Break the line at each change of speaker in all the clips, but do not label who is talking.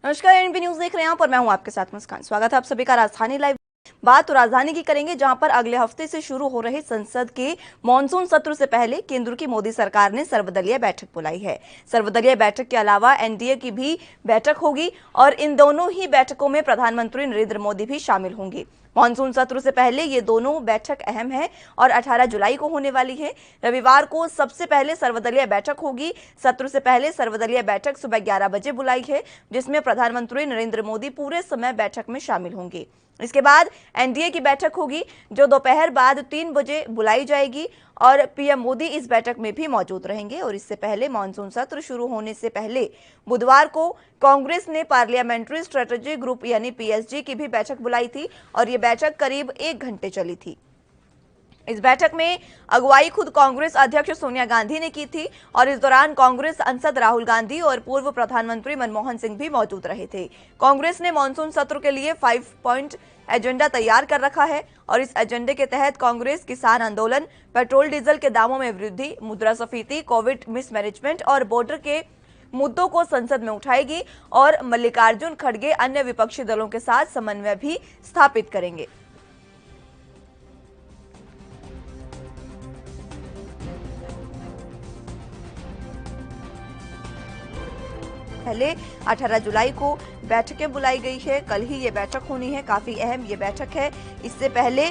नमस्कार, NB news देख रहे हैं आप और मैं हूं आपके साथ मुस्कान। स्वागत है आप सभी का राजधानी लाइव। बात तो राजधानी की करेंगे, जहां पर अगले हफ्ते से शुरू हो रहे संसद के मॉनसून सत्र से पहले केंद्र की मोदी सरकार ने सर्वदलीय बैठक बुलाई है। सर्वदलीय बैठक के अलावा एनडीए की भी बैठक होगी और इन दोनों ही बैठकों में प्रधानमंत्री नरेंद्र मोदी भी शामिल होंगे। मॉनसून सत्र से पहले ये दोनों बैठक अहम है और 18 जुलाई को होने वाली है। रविवार को सबसे पहले सर्वदलीय बैठक होगी। सत्र से पहले सर्वदलीय बैठक सुबह 11 बजे बुलाई है, जिसमें प्रधानमंत्री नरेंद्र मोदी पूरे समय बैठक में शामिल होंगे। इसके बाद एनडीए की बैठक होगी, जो दोपहर बाद 3 बजे बुलाई जाएगी और पीएम मोदी इस बैठक में भी मौजूद रहेंगे। और इससे पहले मानसून सत्र शुरू होने से पहले बुधवार को कांग्रेस ने पार्लियामेंट्री स्ट्रेटेजी ग्रुप यानी पीएसजी की भी बैठक बुलाई थी और ये बैठक करीब 1 घंटे चली थी। इस बैठक में अगुवाई खुद कांग्रेस अध्यक्ष सोनिया गांधी ने की थी और इस दौरान कांग्रेस सांसद राहुल गांधी और पूर्व प्रधानमंत्री मनमोहन सिंह भी मौजूद रहे थे। कांग्रेस ने मानसून सत्र के लिए 5 पॉइंट एजेंडा तैयार कर रखा है और इस एजेंडे के तहत कांग्रेस किसान आंदोलन, पेट्रोल डीजल के दामों में वृद्धि, मुद्रास्फीति, कोविड मिसमैनेजमेंट और बॉर्डर के मुद्दों को संसद में उठाएगी और मल्लिकार्जुन खड़गे अन्य विपक्षी दलों के साथ समन्वय भी स्थापित करेंगे। पहले 18 जुलाई को बैठकें बुलाई गई है। कल ही ये बैठक होनी है, काफी अहम ये बैठक है। इससे पहले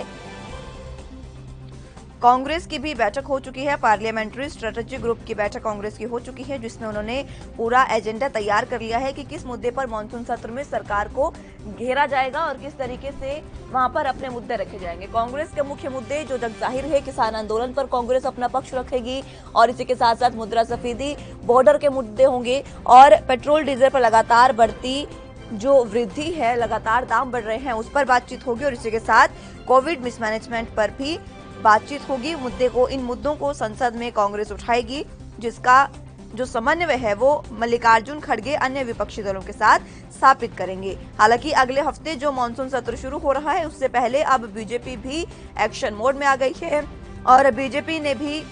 कांग्रेस की भी बैठक हो चुकी है। पार्लियामेंट्री स्ट्रेटेजी ग्रुप की बैठक कांग्रेस की हो चुकी है, जिसमें उन्होंने पूरा एजेंडा तैयार कर लिया है कि किस मुद्दे पर मानसून सत्र में सरकार को घेरा जाएगा और किस तरीके से वहां पर अपने मुद्दे रखे जाएंगे। कांग्रेस के मुख्य मुद्दे जो जग जाहिर है, किसान आंदोलन पर कांग्रेस अपना पक्ष रखेगी और इसी के साथ साथ मुद्रास्फीति, बॉर्डर के मुद्दे होंगे और पेट्रोल डीजल पर लगातार बढ़ती जो वृद्धि है, लगातार दाम बढ़ रहे हैं, उस पर बातचीत होगी और इसी के साथ कोविड मिसमैनेजमेंट पर भी बातचीत होगी। इन मुद्दों को संसद में कांग्रेस उठाएगी, जिसका जो समन्वय है वो मल्लिकार्जुन खड़गे अन्य विपक्षी दलों के साथ स्थापित करेंगे। हालांकि अगले हफ्ते जो मानसून सत्र शुरू हो रहा है, उससे पहले अब बीजेपी भी एक्शन मोड में आ गई है और बीजेपी ने भी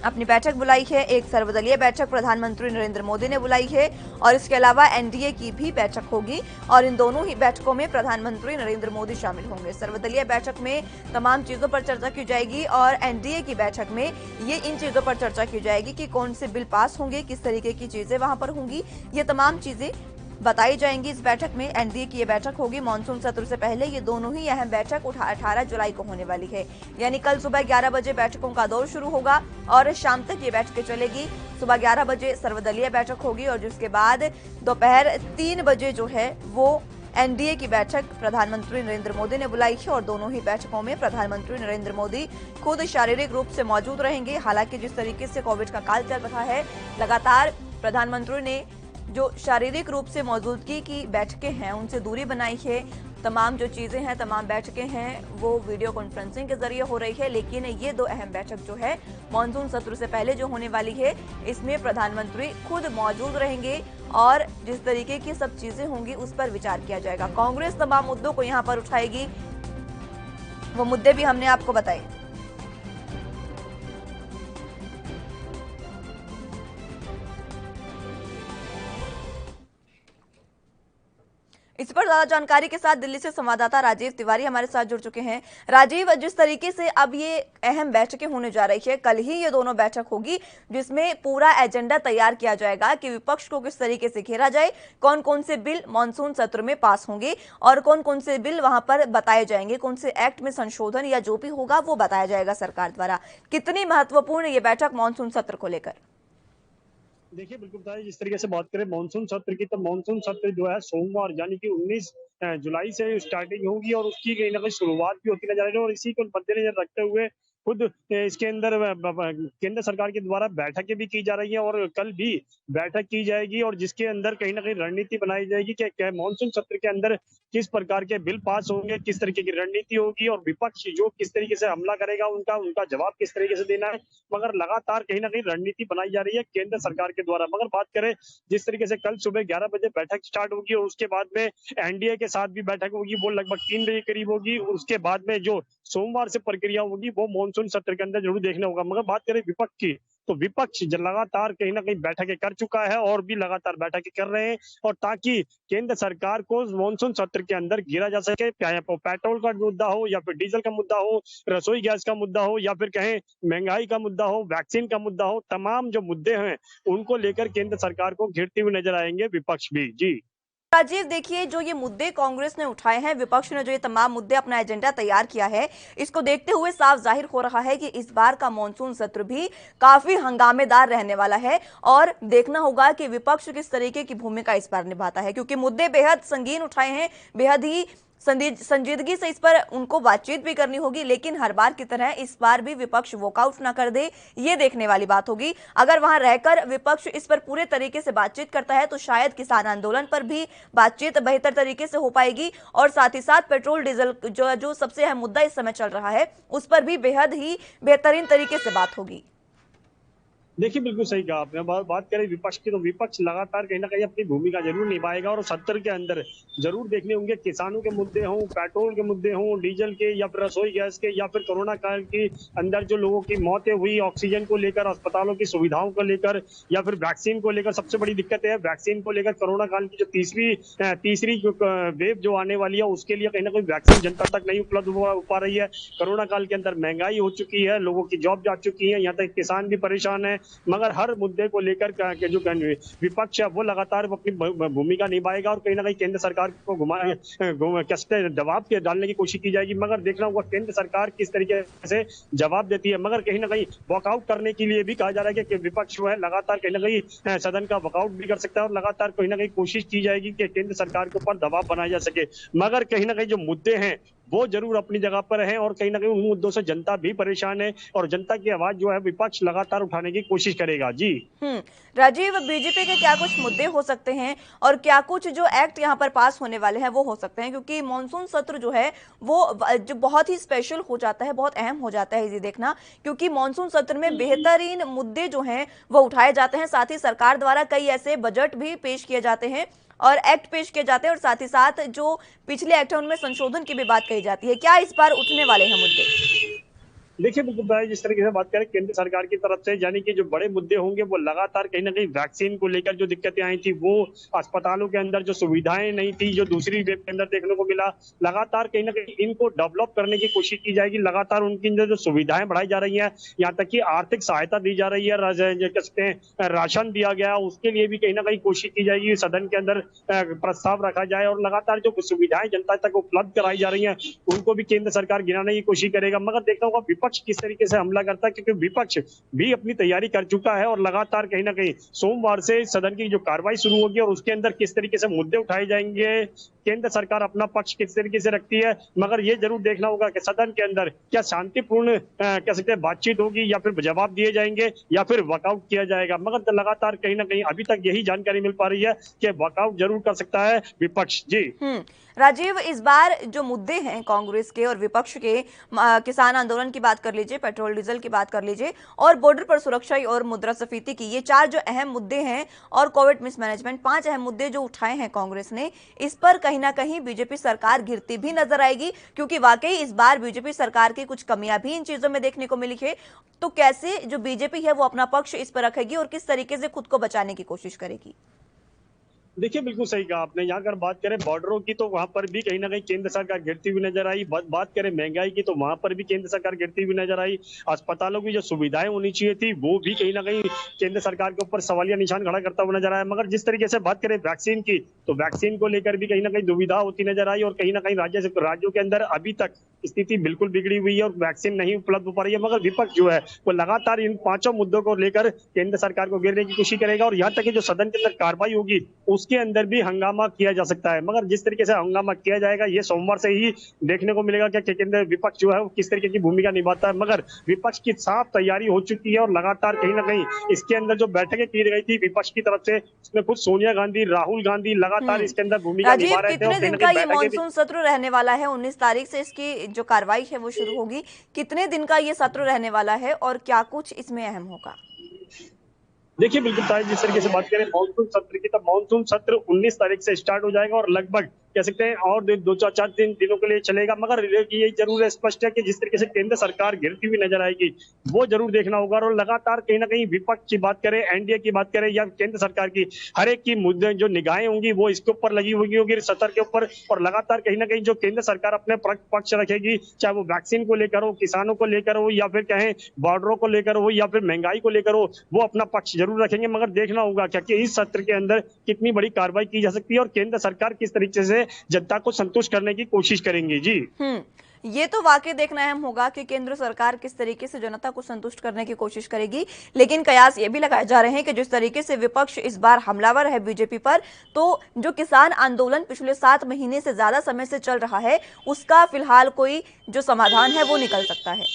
अपनी बैठक बुलाई है। एक सर्वदलीय बैठक प्रधानमंत्री नरेंद्र मोदी ने बुलाई है और इसके अलावा एनडीए की भी बैठक होगी और इन दोनों ही बैठकों में प्रधानमंत्री नरेंद्र मोदी शामिल होंगे। सर्वदलीय बैठक में तमाम चीजों पर चर्चा की जाएगी और एनडीए की बैठक में ये इन चीजों पर चर्चा की जाएगी कि कौन से बिल पास होंगे, किस तरीके की चीजें वहां पर होंगी, ये तमाम चीजें बताई जाएंगी इस बैठक में। एनडीए की ये बैठक होगी मानसून सत्र से पहले। ये दोनों ही अहम बैठक 18 जुलाई को होने वाली है, यानी कल सुबह 11 बजे बैठकों का दौर शुरू होगा और शाम तक ये बैठकें चलेगी। सुबह 11 बजे सर्वदलीय बैठक होगी और जिसके बाद दोपहर 3 बजे जो है वो एनडीए की बैठक प्रधानमंत्री नरेंद्र मोदी ने बुलाई है और दोनों ही बैठकों में प्रधानमंत्री नरेंद्र मोदी खुद शारीरिक रूप से मौजूद रहेंगे। हालांकि जिस तरीके से कोविड का काल चल रहा है, लगातार प्रधानमंत्री ने जो शारीरिक रूप से मौजूदगी की बैठकें हैं उनसे दूरी बनाई है। तमाम जो चीजें हैं, तमाम बैठकें हैं, वो वीडियो कॉन्फ्रेंसिंग के जरिए हो रही है। लेकिन ये दो अहम बैठक जो है मानसून सत्र से पहले जो होने वाली है, इसमें प्रधानमंत्री खुद मौजूद रहेंगे और जिस तरीके की सब चीजें होंगी उस पर विचार किया जाएगा। कांग्रेस तमाम मुद्दों को यहाँ पर उठाएगी, वो मुद्दे भी हमने आपको बताए। इस पर ज्यादा जानकारी के साथ दिल्ली से संवाददाता राजीव तिवारी हमारे साथ जुड़ चुके हैं। राजीव, जिस तरीके से अब ये अहम बैठकें होने जा रही है, कल ही ये दोनों बैठक होगी जिसमें पूरा एजेंडा तैयार किया जाएगा कि विपक्ष को किस तरीके से घेरा जाए, कौन कौन से बिल मानसून सत्र में पास होंगे और कौन कौन से बिल वहां पर बताए जाएंगे, कौन से एक्ट में संशोधन या जो भी होगा वो बताया जाएगा सरकार द्वारा। कितनी महत्वपूर्ण ये बैठक मानसून सत्र को लेकर?
देखिए, बिल्कुल बताइए, जिस तरीके से बात करें मानसून सत्र की, तो मानसून सत्र जो है सोमवार यानी कि 19 जुलाई से स्टार्टिंग होगी और उसकी कहीं ना कहीं शुरुआत भी होती नजर आ रही है और इसी को मद्देनजर रखते हुए खुद इसके अंदर केंद्र सरकार के द्वारा बैठकें भी की जा रही हैं और कल भी बैठक की जाएगी और जिसके अंदर कहीं ना कहीं रणनीति बनाई जाएगी कि मानसून सत्र के अंदर किस प्रकार के बिल पास होंगे, किस तरीके की रणनीति होगी और विपक्ष जो किस तरीके से हमला करेगा, उनका जवाब किस तरीके से देना है। मगर लगातार कहीं ना कहीं रणनीति बनाई जा रही है केंद्र सरकार के द्वारा। मगर बात करें जिस तरीके से कल सुबह 11 बजे बैठक स्टार्ट होगी और उसके बाद में एनडीए के साथ भी बैठक होगी, वो लगभग 3 बजे करीब होगी। उसके बाद में जो सोमवार से प्रक्रिया होगी वो मानसून सत्र के अंदर जरूर देखना होगा। मगर बात करें विपक्ष की, तो विपक्ष लगातार कहीं ना कहीं बैठकें कर चुका है और भी लगातार बैठकें कर रहे हैं, और ताकि केंद्र सरकार को मानसून सत्र के अंदर गिरा जा सके, चाहे वो पेट्रोल का मुद्दा हो या फिर डीजल का मुद्दा हो, रसोई गैस का मुद्दा हो या फिर कहें महंगाई का मुद्दा हो, वैक्सीन का मुद्दा हो, तमाम जो मुद्दे हैं उनको लेकर केंद्र सरकार को घेरते हुए नजर आएंगे विपक्ष भी। जी
राजीव, देखिए, जो ये मुद्दे कांग्रेस ने उठाए हैं, विपक्ष ने जो ये तमाम मुद्दे अपना एजेंडा तैयार किया है, इसको देखते हुए साफ जाहिर हो रहा है कि इस बार का मॉनसून सत्र भी काफी हंगामेदार रहने वाला है। और देखना होगा कि विपक्ष किस तरीके की भूमिका इस बार निभाता है, क्योंकि मुद्दे बेहद संगीन उठाए हैं, बेहद ही संजीदगी से इस पर उनको बातचीत भी करनी होगी। लेकिन हर बार की तरह इस बार भी विपक्ष वॉकआउट ना कर दे, ये देखने वाली बात होगी। अगर वहां रहकर विपक्ष इस पर पूरे तरीके से बातचीत करता है तो शायद किसान आंदोलन पर भी बातचीत बेहतर तरीके से हो पाएगी, और साथ ही साथ पेट्रोल डीजल जो सबसे अहम मुद्दा इस समय चल रहा है उस पर भी बेहद ही बेहतरीन तरीके से बात होगी।
देखिए, बिल्कुल सही कहा आपने। बात करें विपक्ष की, तो विपक्ष लगातार कहीं ना कहीं अपनी भूमिका जरूर निभाएगा और सत्र के अंदर जरूर देखने होंगे किसानों के मुद्दे हों, पेट्रोल के मुद्दे हों, डीजल के या फिर रसोई गैस के, या फिर कोरोना काल के अंदर जो लोगों की मौतें हुई, ऑक्सीजन को लेकर, अस्पतालों की सुविधाओं को लेकर, या फिर वैक्सीन को लेकर। सबसे बड़ी दिक्कत है वैक्सीन को लेकर, कोरोना काल की जो तीसरी वेव जो आने वाली है उसके लिए कहीं ना कहीं वैक्सीन जनता तक नहीं उपलब्ध हो पा रही है। कोरोना काल के अंदर महंगाई हो चुकी है, लोगों की जॉब जा चुकी है, यहाँ तक किसान भी परेशान है। मगर हर मुद्दे को लेकर जो विपक्ष है वो लगातार अपनी भूमिका निभाएगा और कहीं ना कहीं केंद्र सरकार को कैसे दबाव के डालने की कोशिश की जाएगी। मगर देखना होगा केंद्र सरकार किस तरीके से जवाब देती है। मगर कहीं ना कहीं वॉकआउट करने के लिए भी कहा जा रहा है कि विपक्ष जो है लगातार कहीं ना कहीं सदन का वॉकआउट भी कर सकता है और लगातार कहीं ना कहीं कोशिश की जाएगी कि केंद्र सरकार के ऊपर दबाव बनाया जा सके। मगर कहीं ना कहीं जो मुद्दे हैं वो जरूर अपनी जगह पर है और कहीं ना कहीं उन मुद्दों से जनता भी परेशान है और जनता की आवाज जो है विपक्ष लगातार उठाने की कोशिश करेगा। जी
राजीव, बीजेपी के क्या कुछ मुद्दे हो सकते हैं और क्या कुछ जो एक्ट यहाँ पर पास होने वाले हैं वो हो सकते हैं, क्योंकि मॉनसून सत्र जो है वो जो बहुत ही स्पेशल हो जाता है, बहुत अहम हो जाता है ये देखना, क्योंकि मॉनसून सत्र में बेहतरीन मुद्दे जो हैं वो उठाए जाते हैं। साथ ही सरकार द्वारा कई ऐसे बजट भी पेश किए जाते हैं और एक्ट पेश किए जाते हैं, और साथ ही साथ जो पिछले एक्ट है उनमें संशोधन की भी बात कही जाती है। क्या इस बार उठने वाले हैं मुद्दे?
देखिए, बिल्कुल भाई, जिस तरीके से बात करें केंद्र सरकार की तरफ से, यानी कि जो बड़े मुद्दे होंगे वो लगातार कहीं ना कहीं वैक्सीन को लेकर जो दिक्कतें आई थी, वो अस्पतालों के अंदर जो सुविधाएं नहीं थी, जो दूसरी वेव के अंदर देखने को मिला, लगातार कहीं ना कहीं इनको डेवलप करने की कोशिश की जाएगी। लगातार उनकी जो सुविधाएं बढ़ाई जा रही है, यहाँ तक कि आर्थिक सहायता दी जा रही है, कहते हैं राशन दिया गया, उसके लिए भी कहीं ना कहीं कोशिश की जाएगी सदन के अंदर प्रस्ताव रखा जाए और लगातार जो सुविधाएं जनता तक उपलब्ध कराई जा रही है उनको भी केंद्र सरकार गिराने की कोशिश करेगा। मगर देखना होगा विपक्ष किस तरीके से हमला करता है, क्योंकि विपक्ष भी अपनी तैयारी कर चुका है और लगातार कहीं ना कहीं सोमवार से सदन की जो कार्रवाई शुरू होगी और उसके अंदर किस तरीके से मुद्दे उठाए जाएंगे, केंद्र सरकार अपना पक्ष किस तरीके से रखती है। मगर ये जरूर देखना होगा कि सदन के अंदर क्या शांतिपूर्ण कह सकते हैं बातचीत होगी या फिर जवाब दिए जाएंगे या फिर वॉकआउट किया जाएगा। मगर लगातार कहीं ना कहीं अभी तक यही जानकारी मिल पा रही है कि वॉकआउट जरूर कर सकता है विपक्ष। जी
राजीव, इस बार जो मुद्दे हैं कांग्रेस के और विपक्ष के, किसान आंदोलन की बात कर लीजिए, पेट्रोल डीजल की बात कर लीजिए, और बॉर्डर पर सुरक्षा और मुद्रास्फीति की, ये चार जो अहम मुद्दे हैं, और कोविड मिसमैनेजमेंट, 5 अहम मुद्दे जो उठाए हैं कांग्रेस ने, इस पर कहीं ना कहीं बीजेपी सरकार गिरती भी नजर आएगी, क्योंकि वाकई इस बार बीजेपी सरकार की कुछ कमियां भी इन चीजों में देखने को मिली है। तो कैसे जो बीजेपी है वो अपना पक्ष इस पर रखेगी और किस तरीके से खुद को बचाने की कोशिश करेगी?
देखिए, बिल्कुल सही कहा आपने। यहाँ अगर बात करें बॉर्डरों की तो वहां पर भी कहीं ना कहीं केंद्र सरकार गिरती हुई नजर आई। बात करें महंगाई की तो वहां पर भी केंद्र सरकार गिरती हुई नजर आई। अस्पतालों की जो सुविधाएं होनी चाहिए थी वो भी कहीं ना कहीं केंद्र सरकार के ऊपर सवालिया निशान खड़ा करता हुआ नजर आया। मगर जिस तरीके से बात करें वैक्सीन की, तो वैक्सीन को लेकर भी कहीं ना कहीं दुविधा होती नजर आई और कहीं ना कहीं राज्यों के अंदर अभी तक स्थिति बिल्कुल बिगड़ी हुई है और वैक्सीन नहीं उपलब्ध हो पा रही है। मगर विपक्ष जो है वो लगातार इन 5 मुद्दों को लेकर केंद्र सरकार को घेरने की कोशिश करेगा और यहाँ तक कि जो सदन के अंदर कार्रवाई होगी उसके अंदर भी हंगामा किया जा सकता है। मगर जिस तरीके से हंगामा किया जाएगा ये सोमवार से ही देखने को मिलेगा कि केंद्र विपक्ष जो है वो किस तरीके की भूमिका निभाता है। मगर विपक्ष की साफ तैयारी हो चुकी है और लगातार कहीं ना कहीं इसके अंदर जो बैठकें की गई थी विपक्ष की तरफ से, उसमें खुद सोनिया गांधी, राहुल गांधी लगातार इसके अंदर भूमिका निभा रहे थे।
कितने दिन का ये मॉनसून सत्र रहने वाला है? 19 तारीख से इसकी जो कार्रवाई है वो शुरू होगी। कितने दिन का ये सत्र रहने वाला है और क्या कुछ इसमें अहम होगा?
देखिए, बिल्कुल जिस तरीके से बात करें मानसून सत्र की, तो मानसून सत्र 19 तारीख से स्टार्ट हो जाएगा और लगभग कह सकते हैं और दो चार दिनों के लिए चलेगा, मगर ये जरूर स्पष्ट है कि जिस तरीके से केंद्र सरकार गिरती हुई नजर आएगी वो जरूर देखना होगा। और लगातार कहीं ना कहीं विपक्ष की बात करें, एनडीए की बात करें या केंद्र सरकार की, हर एक की मुद्दे जो निगाहें होंगी वो इसके ऊपर लगी होगी सत्तर के ऊपर। और लगातार कहीं ना कहीं जो केंद्र सरकार अपने पक्ष रखेगी, चाहे वो वैक्सीन को लेकर हो, किसानों को लेकर हो, या फिर कहें बॉर्डरों को लेकर हो, या फिर महंगाई को लेकर हो, वो अपना पक्ष जरूर रखेंगे। मगर देखना होगा क्या कि इस सत्र के अंदर कितनी बड़ी कार्रवाई की जा सकती है और केंद्र सरकार किस तरीके से जनता को संतुष्ट करने की कोशिश करेंगी। जी
ये तो वाकई देखना अहम होगा कि केंद्र सरकार किस तरीके से जनता को संतुष्ट करने की कोशिश करेगी। लेकिन कयास ये भी लगाए जा रहे हैं कि जिस तरीके से विपक्ष इस बार हमलावर है बीजेपी पर, तो जो किसान आंदोलन पिछले 7 महीने से ज्यादा समय से चल रहा है उसका फिलहाल कोई जो समाधान है वो निकल सकता है।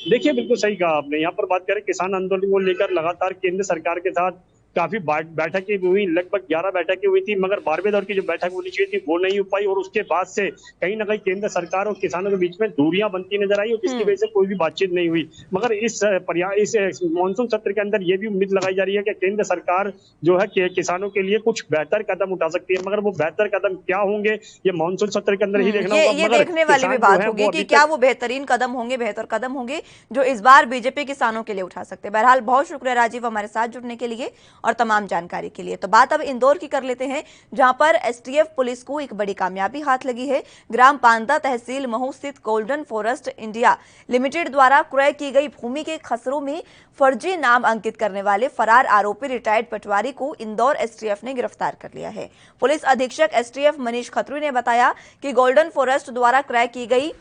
देखिए, बिल्कुल सही कहा आपने। यहाँ पर बात करें किसान आंदोलन को लेकर, लगातार केंद्र सरकार के साथ काफी बैठकें हुई, लगभग 11 बैठकें हुई थी, मगर 12वें दौर की जो बैठक होनी चाहिए थी वो नहीं हो पाई। और उसके बाद से कहीं ना कहीं केंद्र सरकार और किसानों के बीच में दूरियां बनती नजर आई और जिसकी वजह से कोई भी बातचीत नहीं हुई। मगर इस मानसून सत्र के अंदर ये भी उम्मीद लगाई जा रही है कि केंद्र सरकार जो है किसानों के लिए कुछ बेहतर कदम उठा सकती है। मगर वो बेहतर कदम क्या होंगे ये मानसून सत्र के अंदर ही देखना होगा।
ये देखने वाली भी बात होगी कि क्या वो बेहतरीन कदम होंगे, बेहतर कदम होंगे जो इस बार बीजेपी किसानों के लिए उठा सकते हैं। बहरहाल बहुत शुक्रिया राजीव हमारे साथ जुड़ने के लिए और तमाम जानकारी के लिए। तो बात अब इंदौर की कर लेते हैं, जहां पर एसटीएफ पुलिस को एक बड़ी कामयाबी हाथ लगी है। ग्राम पांदा तहसील महू स्थित गोल्डन फॉरेस्ट इंडिया लिमिटेड द्वारा क्रय की गई भूमि के खसरों में फर्जी नाम अंकित करने वाले फरार आरोपी रिटायर्ड पटवारी को इंदौर एसटीएफ ने गिरफ्तार कर लिया है। पुलिस अधीक्षक एसटीएफ मनीष खत्री ने बताया कि गोल्डन फॉरेस्ट द्वारा क्रय की गई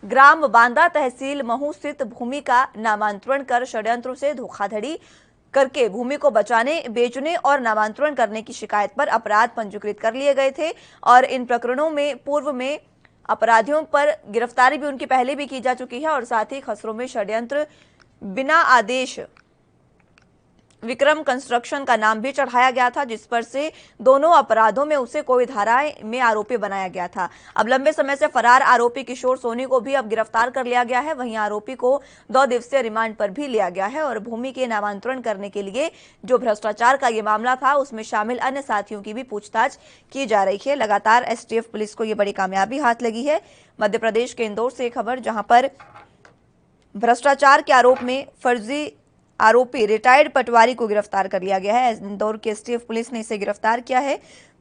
ग्राम बांदा तहसील महू स्थित भूमि का नामांतरण कर षड्यंत्र से धोखाधड़ी करके भूमि को बचाने, बेचने और नामांतरण करने की शिकायत पर अपराध पंजीकृत कर लिए गए थे। और इन प्रकरणों में पूर्व में अपराधियों पर गिरफ्तारी भी उनकी पहले भी की जा चुकी है। और साथ ही खसरों में षड्यंत्र बिना आदेश विक्रम कंस्ट्रक्शन का नाम भी चढ़ाया गया था, जिस पर से दोनों अपराधों में उसे कोई धाराएं में आरोपी बनाया गया था। अब लंबे समय से फरार आरोपी किशोर सोनी को भी अब गिरफ्तार कर लिया गया है। वहीं आरोपी को 2 दिवसीय रिमांड पर भी लिया गया है। और भूमि के नामांतरण करने के लिए जो भ्रष्टाचार का ये मामला था उसमें शामिल अन्य साथियों की भी पूछताछ की जा रही है। लगातार एसटीएफ पुलिस को ये बड़ी कामयाबी हाथ लगी है। मध्य प्रदेश के इंदौर से खबर, जहां पर भ्रष्टाचार के आरोप में फर्जी आरोपी रिटायर्ड पटवारी को गिरफ्तार कर लिया गया है। इंदौर की एसटीएफ पुलिस ने इसे गिरफ्तार किया है।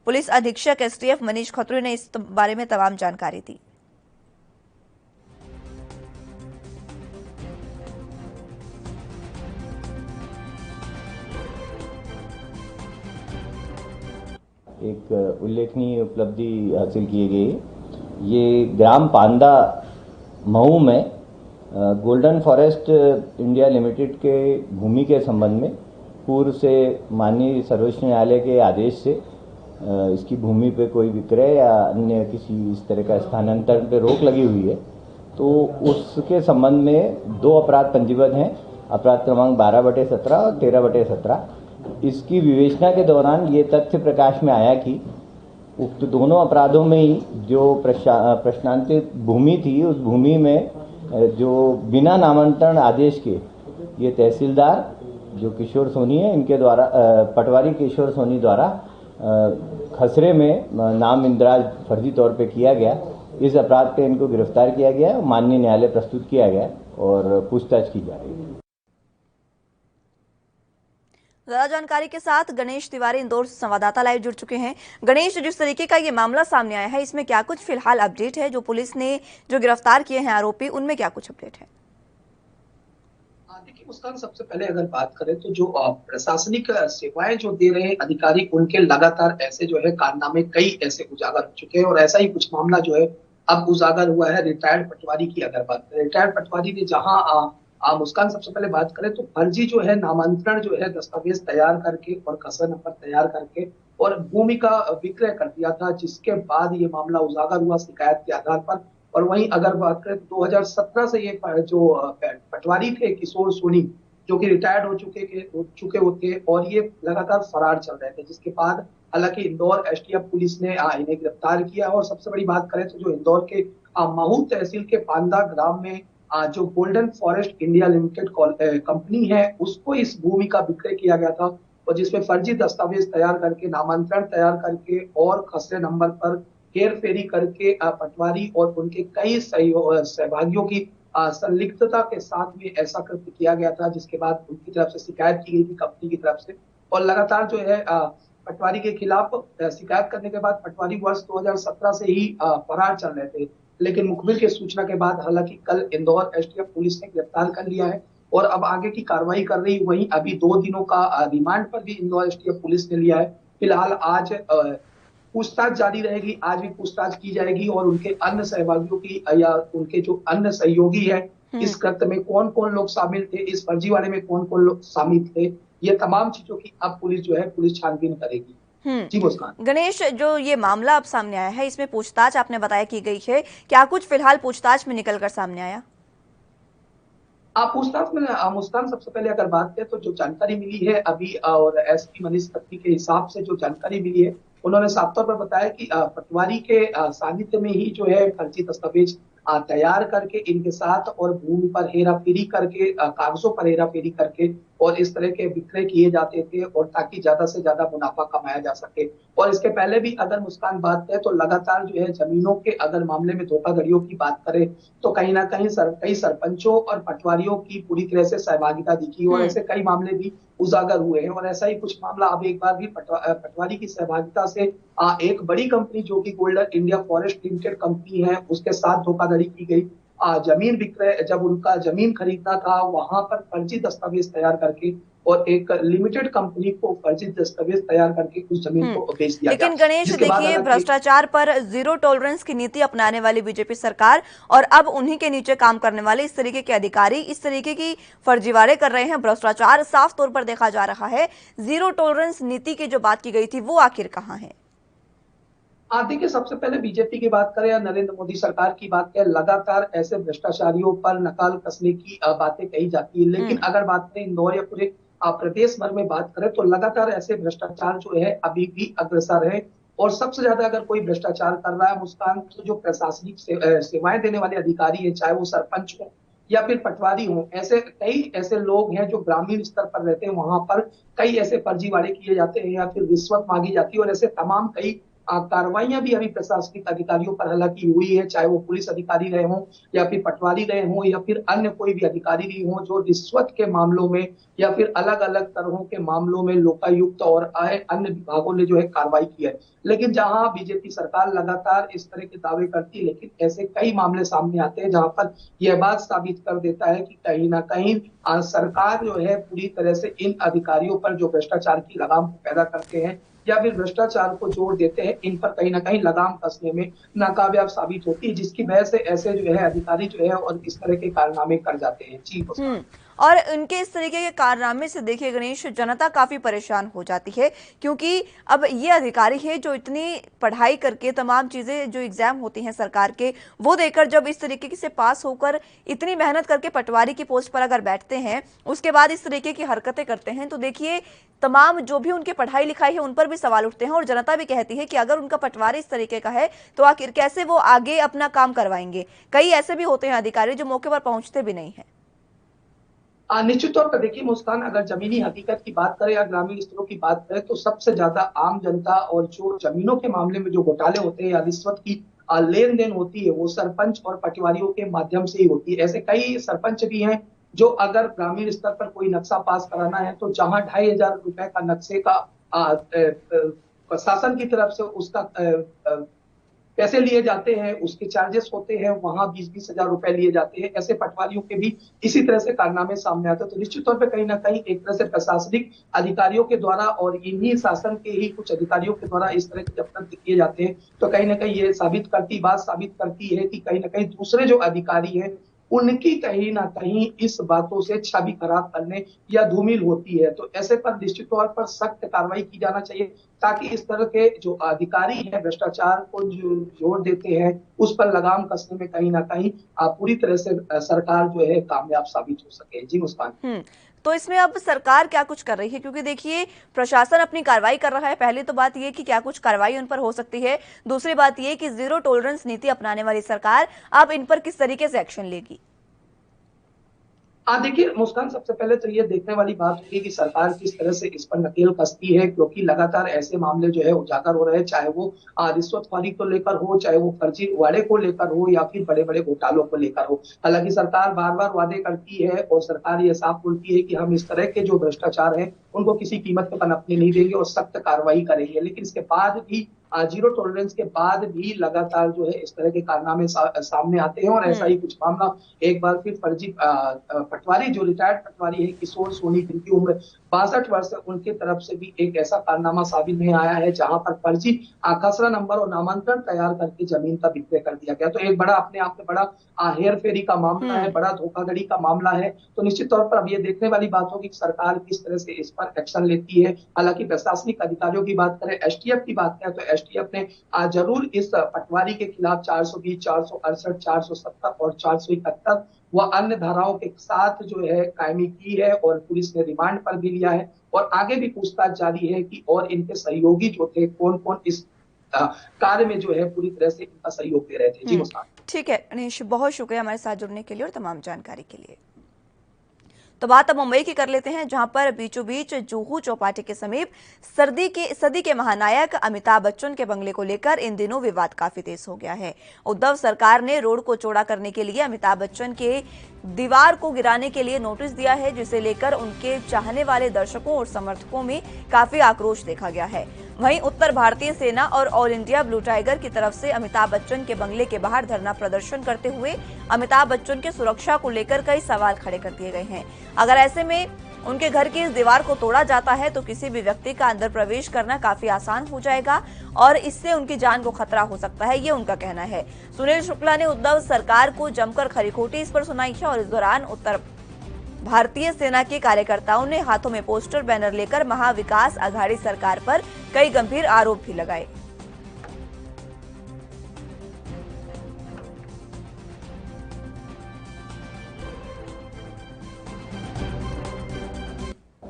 पुलिस अधीक्षक एसटीएफ मनीष खत्री ने इस बारे में तमाम जानकारी दी।
एक उल्लेखनीय उपलब्धि हासिल की गई। ये ग्राम पांदा महू में गोल्डन फॉरेस्ट इंडिया लिमिटेड के भूमि के संबंध में पूर्व से माननीय सर्वोच्च न्यायालय के आदेश से इसकी भूमि पे कोई विक्रय या अन्य किसी इस तरह का स्थानांतरण पे रोक लगी हुई है। तो उसके संबंध में 2 अपराध पंजीबद्ध हैं, अपराध क्रमांक 12/17 और 13/17। इसकी विवेचना के दौरान ये तथ्य प्रकाश में आया कि उक्त दोनों अपराधों में ही जो प्रश्नांतित भूमि थी उस भूमि में जो बिना नामांतरण आदेश के ये तहसीलदार जो किशोर सोनी है इनके द्वारा पटवारी किशोर सोनी द्वारा खसरे में नाम इंदराज फर्जी तौर पे किया गया। इस अपराध पे इनको गिरफ्तार किया गया, माननीय न्यायालय प्रस्तुत किया गया और पूछताछ की जा रही है।
ज्यादा जानकारी के साथ गणेश तिवारी इंदौर से संवाददाता लाइव जुड़ चुके हैं। गणेश, जिस तरीके का ये मामला सामने आया है इसमें क्या कुछ फिलहाल अपडेट है? जो पुलिस ने जो गिरफ्तार किए हैं आरोपी, उनमें क्या कुछ अपडेट है?
देखिए मुस्कान, सबसे पहले अगर बात करें तो जो प्रशासनिक सेवाएं जो दे रहे हैं अधिकारी, उनके लगातार ऐसे जो है कारनामे कई ऐसे उजागर हो चुके हैं। और ऐसा ही कुछ मामला जो है अब उजागर हुआ है रिटायर्ड पटवारी की। अगर बात करें रिटायर्ड पटवारी ने जहां मुस्कान सबसे पहले बात करें तो फर्जी जो है नामांतरण जो है दस्तावेज तैयार करके और खसरा नंबर तैयार करके और भूमि का विक्रय कर दिया था, जिसके बाद ये मामला उजागर हुआ शिकायत के आधार पर। और वहीं अगर बात करें 2017 से ये जो पटवारी थे किशोर सोनी, जो कि रिटायर्ड हो चुके होते और ये लगातार फरार चल रहे थे, जिसके बाद हालांकि इंदौर एसटीएफ पुलिस ने इन्हें गिरफ्तार किया। और सबसे बड़ी बात करें तो जो इंदौर के महू तहसील के पांदा ग्राम में जो golden forest India limited company है उसको इस भूमि का विक्रय किया गया था। और जिसमें फर्जी दस्तावेज तैयार करके, नामांतरण तैयार करके और खसरे नंबर पर हेर फेरी करके पटवारी और उनके कई सहभागियों की संलिप्तता के साथ में ऐसा कृत्य किया गया था, जिसके बाद उनकी तरफ से शिकायत की गई थी कंपनी की तरफ से। और लगातार जो है पटवारी के खिलाफ शिकायत करने के बाद पटवारी वर्ष 2017 से ही फरार चल रहे थे, लेकिन मुखबिर की सूचना के बाद हालांकि कल इंदौर एसटीएफ पुलिस ने गिरफ्तार कर लिया है और अब आगे की कार्रवाई कर रही। वहीं अभी 2 दिनों का रिमांड पर भी इंदौर एसटीएफ पुलिस ने लिया है। फिलहाल आज पूछताछ जारी रहेगी, आज भी पूछताछ की जाएगी और उनके अन्य सहभागियों की या उनके जो अन्य सहयोगी है इस कृत्य में कौन कौन लोग शामिल थे, इस फर्जीवाड़े में कौन कौन लोग शामिल थे, ये तमाम चीजों की अब पुलिस जो है पुलिस छानबीन करेगी। जी मुस्कान।
गणेश, जो ये मामला अब सामने आया है, इसमें पूछताछ आपने बताया की गई है, क्या कुछ फिलहाल पूछताछ में निकलकर सामने आया?
पूछताछ में मुस्कान, सबसे पहले अगर बात करें तो जो जानकारी मिली है अभी और एसपी मनीष खत्री के हिसाब से जो जानकारी मिली है, उन्होंने साफ तौर पर बताया कि पटवारी के सानिध्य में ही जो है फर्जी दस्तावेज तैयार करके इनके साथ और भूमि पर हेराफेरी करके, कागजों पर हेराफेरी करके और इस तरह के विक्रय किए जाते थे और ताकि ज्यादा से ज्यादा मुनाफा कमाया जा सके। और इसके पहले भी अगर मुस्कान बात करें तो लगातार जो है जमीनों के अगर मामले में धोखाधड़ियों की बात करें तो कहीं ना कहीं कई सरपंचों और पटवारियों की पूरी तरह से सहभागिता दिखी और ऐसे कई मामले भी उजागर हुए हैं। और ऐसा ही कुछ मामला अब एक बार भी पटवारी की सहभागिता से एक बड़ी कंपनी जो कि golden India forest limited company है, उसके साथ धोखाधड़ी की गई। जमीन विक्रय, जब उनका जमीन खरीदना था वहां पर फर्जी दस्तावेज तैयार करके और एक लिमिटेड कंपनी को फर्जी दस्तावेज तैयार करके उस जमीन को बेच दिया।
लेकिन गणेश देखिए, भ्रष्टाचार पर जीरो टॉलरेंस की नीति अपनाने वाली बीजेपी सरकार और अब उन्हीं के नीचे काम करने वाले इस तरीके के अधिकारी इस तरीके की फर्जीवाड़े कर रहे हैं, भ्रष्टाचार साफ तौर पर देखा जा रहा है। जीरो टॉलरेंस नीति की जो बात की गई थी वो आखिर कहाँ है?
देखिए, सबसे पहले बीजेपी की बात करें या नरेंद्र मोदी सरकार की बात करें, लगातार ऐसे भ्रष्टाचारियों पर नकाल कसने की बातें कही जाती है। लेकिन अगर बात करें इंदौर या पूरे प्रदेश भर में बात करें तो लगातार ऐसे भ्रष्टाचार जो है अभी भी अग्रसर है। और सबसे ज्यादा अगर कोई भ्रष्टाचार कर रहा है मुस्कान, तो जो प्रशासनिक सेवाएं देने वाले अधिकारी है, चाहे वो सरपंच हो या फिर पटवारी हो, कई ऐसे लोग हैं जो ग्रामीण स्तर पर रहते हैं, वहां पर कई ऐसे फर्जीवाड़े किए जाते हैं या फिर रिश्वत मांगी जाती है। और ऐसे तमाम कई कार्रवाइयां भी अभी प्रशासनिक अधिकारियों पर हालांकि हुई है, चाहे वो पुलिस अधिकारी रहे हों या फिर पटवारी रहे हों या फिर अन्य कोई भी अधिकारी रही हों, जो रिश्वत के मामलों में या फिर अलग अलग तरहों के मामलों में लोकायुक्त और अन्य विभागों ने जो है कार्रवाई की है। लेकिन जहां बीजेपी सरकार लगातार इस तरह के दावे करती है, लेकिन ऐसे कई मामले सामने आते हैं जहां पर यह बात साबित कर देता है कि कहीं ना कहीं सरकार जो है पूरी तरह से इन अधिकारियों पर जो भ्रष्टाचार की लगाम पैदा करते हैं या फिर भ्रष्टाचार को जोड़ देते हैं, इन पर कहीं ना कहीं लगाम कसने में नाकामयाब साबित होती है, जिसकी वजह से ऐसे जो है अधिकारी जो है और इस तरह के कारनामे कर जाते हैं। जी
और इनके इस तरीके के कारनामे से देखिए गणेश, जनता काफी परेशान हो जाती है, क्योंकि अब ये अधिकारी है जो इतनी पढ़ाई करके तमाम चीजें जो एग्जाम होती हैं सरकार के वो देकर जब इस तरीके से पास होकर इतनी मेहनत करके पटवारी की पोस्ट पर अगर बैठते हैं, उसके बाद इस तरीके की हरकतें करते हैं, तो देखिए तमाम जो भी उनकी पढ़ाई लिखाई है उन पर भी सवाल उठते हैं। और जनता भी कहती है कि अगर उनका पटवारी इस तरीके का है तो आखिर कैसे वो आगे अपना काम करवाएंगे। कई ऐसे भी होते हैं अधिकारी जो मौके पर पहुंचते भी नहीं है।
निश्चित तौर पर देखिए मुस्कान, अगर जमीनी हकीकत की बात करें या ग्रामीण स्तरों की बात करें तो सबसे ज्यादा आम जनता और जो जमीनों के मामले में जो घोटाले होते हैं या रिश्वत की लेन देन होती है वो सरपंच और पटवारियों के माध्यम से ही होती है। ऐसे कई सरपंच भी हैं जो अगर ग्रामीण स्तर पर कोई नक्शा पास कराना है तो जहां 2500 रुपए का नक्शे का प्रशासन की तरफ से उसका पैसे लिए जाते हैं, उसके चार्जेस होते हैं, वहां 20-20 हजार रुपए लिए जाते हैं। ऐसे पटवारियों के भी इसी तरह से कारनामे सामने आते हैं। तो निश्चित तौर पर कहीं ना कहीं एक तरह से प्रशासनिक अधिकारियों के द्वारा और इन्हीं शासन के ही कुछ अधिकारियों के द्वारा इस तरह के जब कृत्य किए जाते हैं तो कहीं ना कहीं ये बात साबित करती है कि कहीं ना कहीं दूसरे जो अधिकारी हैं उनकी कहीं ना कहीं इस बातों से छवि खराब करने या धूमिल होती है। तो ऐसे पर निश्चित तौर पर सख्त कार्रवाई की जाना चाहिए ताकि इस तरह के जो अधिकारी हैं भ्रष्टाचार को जो जोड़ देते हैं उस पर लगाम कसने में कहीं ना कहीं पूरी तरह से सरकार जो है कामयाब साबित हो सके। जी मुस्कान।
तो इसमें अब सरकार क्या कुछ कर रही है, क्योंकि देखिए प्रशासन अपनी कार्रवाई कर रहा है। पहली तो बात यह कि क्या कुछ कार्रवाई उन पर हो सकती है, दूसरी बात यह कि जीरो टॉलरेंस नीति अपनाने वाली सरकार अब इन पर किस तरीके से एक्शन लेगी।
देखिए मुस्कान, सबसे पहले तो ये देखने वाली बात होगी कि सरकार किस तरह से इस पर नकेल कसती है, क्योंकि लगातार ऐसे मामले जो है उजागर हो रहे हैं, चाहे वो रिश्वतखोरी को लेकर हो, चाहे वो फर्जी वाड़े को लेकर हो, या फिर बड़े बड़े घोटालों को लेकर हो। हालांकि सरकार बार बार वादे करती है और सरकार ये साफ बोलती है कि हम इस तरह के जो भ्रष्टाचार है उनको किसी कीमत पर पनपने नहीं देंगे और सख्त कार्रवाई करेंगे, लेकिन इसके बाद भी जीरो टॉलरेंस के बाद भी लगातार जो है इस तरह के कारनामे सामने आते हैं। और ऐसा ही कुछ मामला एक बार फिर फर्जी पटवारी, जो रिटायर्ड पटवारी है किशोर सोनी, जिनकी उम्र 62 वर्ष है, उनकी तरफ से भी एक ऐसा कारनामा साबित नहीं आया है जहां पर फर्जी खसरा नंबर और नामांकन तैयार करके जमीन का विक्रय कर दिया गया। तो एक बड़ा अपने आप में बड़ा हेर फेरी का मामला है, बड़ा धोखाधड़ी का मामला है। तो निश्चित तौर पर अब ये देखने वाली बात होगी कि सरकार किस तरह से इस पर एक्शन लेती है। हालांकि प्रशासनिक अधिकारियों की बात करें, एसटीएफ की बात करें, तो एसटीएफ ने जरूर इस पटवारी के खिलाफ 420, 468, 470 और 471 व अन्य धाराओं के साथ जो है कायमी की है और पुलिस ने रिमांड पर भी लिया है और आगे भी पूछताछ जारी है कि और इनके सहयोगी जो थे कौन कौन इस कार्य में जो है पूरी तरह से इनका सहयोग दे रहे थे। जी मुस्कान।
ठीक है गणेश, बहुत शुक्रिया हमारे साथ जुड़ने के लिए और तमाम जानकारी के लिए। तो बात अब मुंबई की कर लेते हैं, जहां पर बीचों बीच जुहू चौपाटी के समीप सदी के महानायक अमिताभ बच्चन के बंगले को लेकर इन दिनों विवाद काफी तेज हो गया है। उद्धव सरकार ने रोड को चौड़ा करने के लिए अमिताभ बच्चन के दीवार को गिराने के लिए नोटिस दिया है, जिसे लेकर उनके चाहने वाले दर्शकों और समर्थकों में काफी आक्रोश देखा गया है। वहीं उत्तर भारतीय सेना और ऑल इंडिया ब्लू टाइगर की तरफ से अमिताभ बच्चन के बंगले के बाहर धरना प्रदर्शन करते हुए अमिताभ बच्चन की सुरक्षा को लेकर कई सवाल खड़े कर दिए गए हैं। अगर ऐसे में उनके घर की इस दीवार को तोड़ा जाता है तो किसी भी व्यक्ति का अंदर प्रवेश करना काफी आसान हो जाएगा और इससे उनकी जान को खतरा हो सकता है, ये उनका कहना है। सुनील शुक्ला ने उद्धव सरकार को जमकर खरी खोटी इस पर सुनाई है और इस दौरान उत्तर भारतीय सेना के कार्यकर्ताओं ने हाथों में पोस्टर बैनर लेकर महाविकास आघाड़ी सरकार पर कई गंभीर आरोप भी लगाए।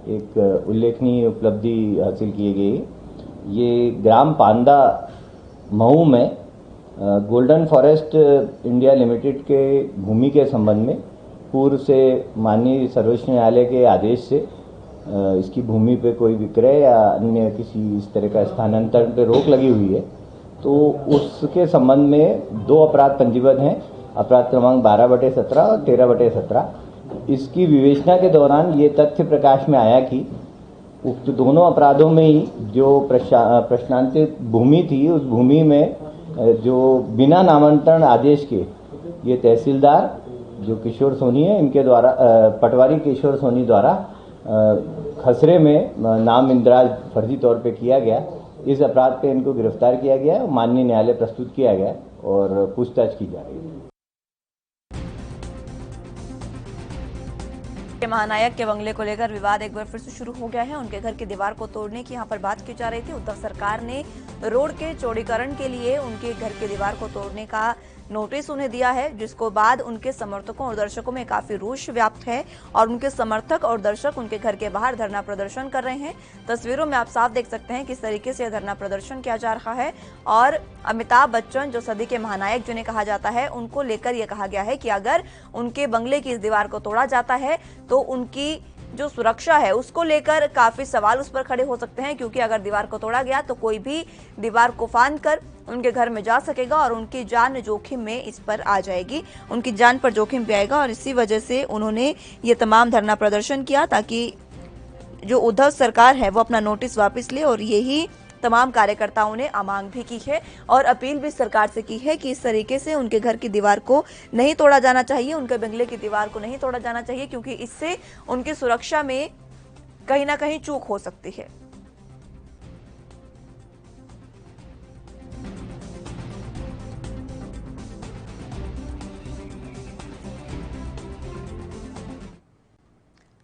एक उल्लेखनीय उपलब्धि हासिल की गई। ये ग्राम पांदा महू में गोल्डन फॉरेस्ट इंडिया लिमिटेड के भूमि के संबंध में पूर्व से माननीय सर्वोच्च न्यायालय के आदेश से इसकी भूमि पे कोई विक्रय या अन्य किसी इस तरह का स्थानांतरण पे रोक लगी हुई है। तो उसके संबंध में 2 अपराध पंजीबद्ध हैं, अपराध क्रमांक 12/17 और 13/17। इसकी विवेचना के दौरान ये तथ्य प्रकाश में आया कि उक्त दोनों अपराधों में ही जो प्रश्नांतित भूमि थी, उस भूमि में जो बिना नामांतरण आदेश के ये तहसीलदार जो किशोर सोनी है, इनके द्वारा पटवारी किशोर सोनी द्वारा खसरे में नाम इंदराज फर्जी तौर पे किया गया। इस अपराध पे इनको गिरफ्तार किया गया है, माननीय न्यायालय प्रस्तुत किया गया और पूछताछ की जा रही है।
महानायक के बंगले को लेकर विवाद एक बार फिर से शुरू हो गया है। उनके घर की दीवार को तोड़ने की यहां पर बात की जा रही थी। उद्धव सरकार ने रोड के चौड़ीकरण के लिए उनके घर की दीवार को तोड़ने का नोटिस उन्हें दिया है, जिसको बाद उनके समर्थकों और दर्शकों में काफी रोष व्याप्त है और उनके समर्थक और दर्शक उनके घर के बाहर धरना प्रदर्शन कर रहे हैं। तस्वीरों में आप साफ देख सकते हैं किस तरीके से धरना प्रदर्शन किया जा रहा है और अमिताभ बच्चन जो सदी के महानायक जिन्हें कहा जाता है, उनको लेकर यह कहा गया है कि अगर उनके बंगले की इस दीवार को तोड़ा जाता है तो उनकी जो सुरक्षा है उसको लेकर काफी सवाल उस पर खड़े हो सकते हैं, क्योंकि अगर दीवार को तोड़ा गया तो कोई भी दीवार को फांद कर उनके घर में जा सकेगा और उनकी जान जोखिम में इस पर आ जाएगी, उनकी जान पर जोखिम भी आएगा। और इसी वजह से उन्होंने ये तमाम धरना प्रदर्शन किया ताकि जो उद्धव सरकार है वो अपना नोटिस वापस ले। और यही तमाम कार्यकर्ताओं ने मांग भी की है और अपील भी सरकार से की है कि इस तरीके से उनके घर की दीवार को नहीं तोड़ा जाना चाहिए, उनके बंगले की दीवार को नहीं तोड़ा जाना चाहिए, क्योंकि इससे उनकी सुरक्षा में कहीं ना कहीं चूक हो सकती है।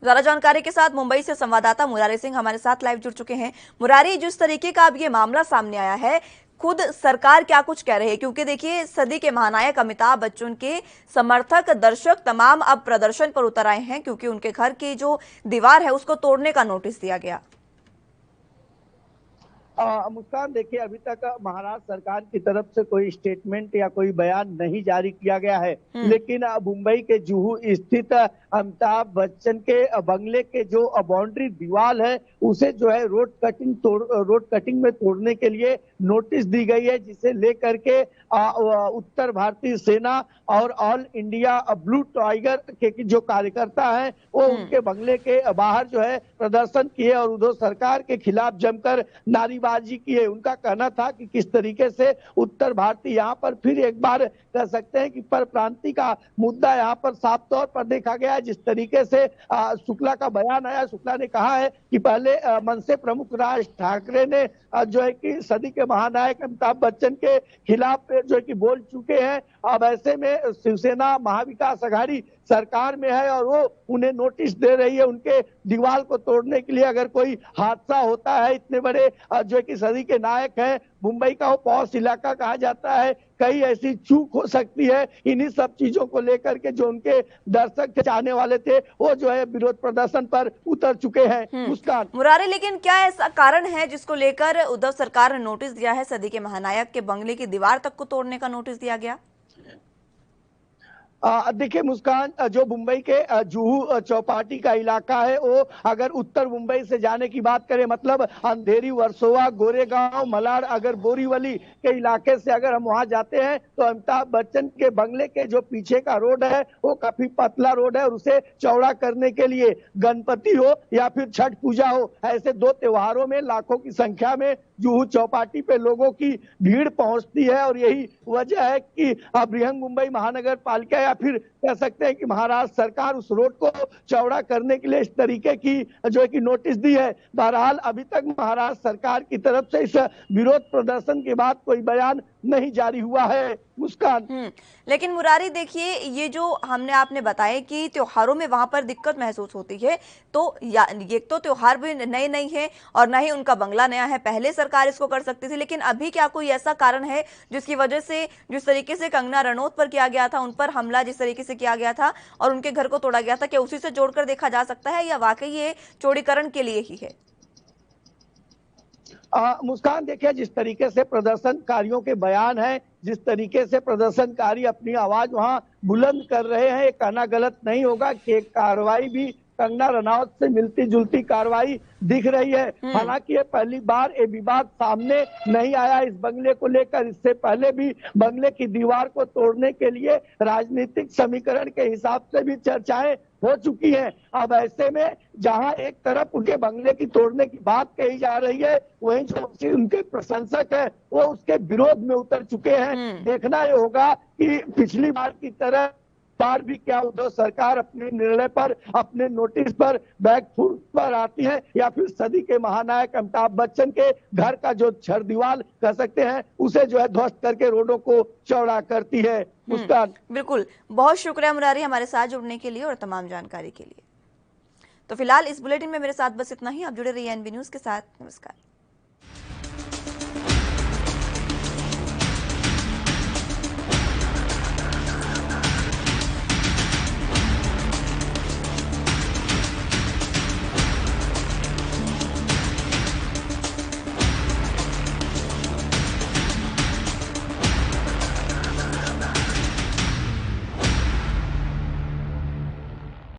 ज्यादा जानकारी के साथ मुंबई से संवाददाता मुरारी सिंह हमारे साथ लाइव जुड़ चुके हैं। मुरारी, जिस तरीके का अब ये मामला सामने आया है, खुद सरकार क्या कुछ कह रही है? क्योंकि देखिए सदी के महानायक अमिताभ बच्चन के समर्थक दर्शक तमाम अब प्रदर्शन पर उतर आए हैं, क्योंकि उनके घर की जो दीवार है उसको तोड़ने का नोटिस दिया गया।
मुस्कान, देखिए अभी तक महाराष्ट्र सरकार की तरफ से कोई स्टेटमेंट या कोई बयान नहीं जारी किया गया है, लेकिन मुंबई के जुहू स्थित अमिताभ बच्चन के बंगले के जो बाउंड्री दीवार है उसे जो है रोड कटिंग में तोड़ने के लिए नोटिस दी गई है, जिसे लेकर के उत्तर भारतीय सेना और ऑल इंडिया ब्लू टाइगर के जो कार्यकर्ता हैं वो उनके बंगले के बाहर जो है प्रदर्शन किए और उद्धव सरकार के खिलाफ जमकर नारेबाजी की है। उनका कहना था कि किस तरीके से उत्तर भारतीय यहाँ पर फिर एक बार कह सकते हैं कि परप्रांति का मुद्दा यहाँ पर साफ तौर पर देखा गया है। जिस तरीके से शुक्ला का बयान आया, शुक्ला ने कहा है कि पहले मनसे प्रमुख राज ठाकरे ने जो है कि सदी के महानायक अमिताभ बच्चन के खिलाफ जो है कि बोल चुके हैं। अब ऐसे में शिवसेना महाविकास अघाड़ी सरकार में है और वो उन्हें नोटिस दे रही है उनके दीवार को तोड़ने के लिए। अगर कोई हादसा होता है, इतने बड़े जो है कि सदी के नायक हैं, मुंबई का वो पॉश इलाका कहा जाता है, कई ऐसी चूक हो सकती है। इन्हीं सब चीजों को लेकर के जो उनके दर्शक चाहने वाले थे वो जो है विरोध प्रदर्शन पर उतर चुके हैं। मुस्कान
मुरारी, लेकिन क्या ऐसा कारण है जिसको लेकर उद्धव सरकार ने नोटिस दिया है, सदी के महानायक के बंगले की दीवार तक को तोड़ने का नोटिस दिया गया?
देखिए मुस्कान, जो मुंबई के जुहू चौपाटी का इलाका है वो अगर उत्तर मुंबई से जाने की बात करें, मतलब अंधेरी, वर्सोवा, गोरेगांव, मलाड, अगर बोरीवली के इलाके से अगर हम वहां जाते हैं तो अमिताभ बच्चन के बंगले के जो पीछे का रोड है वो काफी पतला रोड है और उसे चौड़ा करने के लिए गणपति हो या फिर छठ पूजा हो, ऐसे दो त्योहारों में लाखों की संख्या में जुहू चौपाटी पे लोगों की भीड़ पहुंचती है। और यही वजह है कि बृहन मुंबई महानगर पालिका या फिर कह सकते हैं कि महाराष्ट्र सरकार उस रोड को चौड़ा करने के लिए इस तरीके की जो है कि नोटिस दी है। बहरहाल अभी तक महाराष्ट्र सरकार की तरफ से इस विरोध प्रदर्शन के बाद कोई बयान नहीं जारी हुआ है। मुस्कान,
लेकिन मुरारी देखिए, ये जो आपने बताया कि त्योहारों में वहां पर दिक्कत महसूस होती है, तो ये तो त्योहार भी नए नहीं है और ना ही उनका बंगला नया है, पहले सरकार इसको कर सकती थी, लेकिन अभी क्या कोई ऐसा कारण है जिसकी वजह से जिस तरीके से कंगना रनौत पर किया गया था, उन पर हमला जिस तरीके से किया गया था और उनके घर को तोड़ा गया था, क्या उसी से जोड़कर देखा जा सकता है या वाकई ये चौड़ीकरण के लिए ही है?
मुस्कान, देखिए जिस तरीके से प्रदर्शनकारियों के बयान है, जिस तरीके से प्रदर्शनकारी अपनी आवाज वहां बुलंद कर रहे हैं, ये कहना गलत नहीं होगा कि एक कार्रवाई भी कंगना रनौत से मिलती जुलती कार्रवाई दिख रही है। हालांकि ये पहली बार ये विवाद सामने नहीं आया इस बंगले को लेकर, इससे पहले भी बंगले की दीवार को तोड़ने के लिए राजनीतिक समीकरण के हिसाब से भी चर्चाएं हो चुकी हैं। अब ऐसे में जहां एक तरफ उनके बंगले की तोड़ने की बात कही जा रही है, वहीं जो उनके प्रशंसक है वो उसके विरोध में उतर चुके हैं। देखना ये होगा कि पिछली बार की तरह बार भी क्या उद्धव सरकार अपने निर्णय पर, अपने नोटिस पर बैकफुट पर आती है या फिर सदी के महानायक अमिताभ बच्चन के घर का जो छर दीवार कह सकते हैं उसे जो है ध्वस्त करके रोडों को चौड़ा करती है। मुस्कान,
बिल्कुल, बहुत शुक्रिया मुरारी हमारे साथ जुड़ने के लिए और तमाम जानकारी के लिए। तो फिलहाल इस बुलेटिन में मेरे साथ बस इतना ही। आप जुड़े रहिए एनबी न्यूज के साथ। नमस्कार।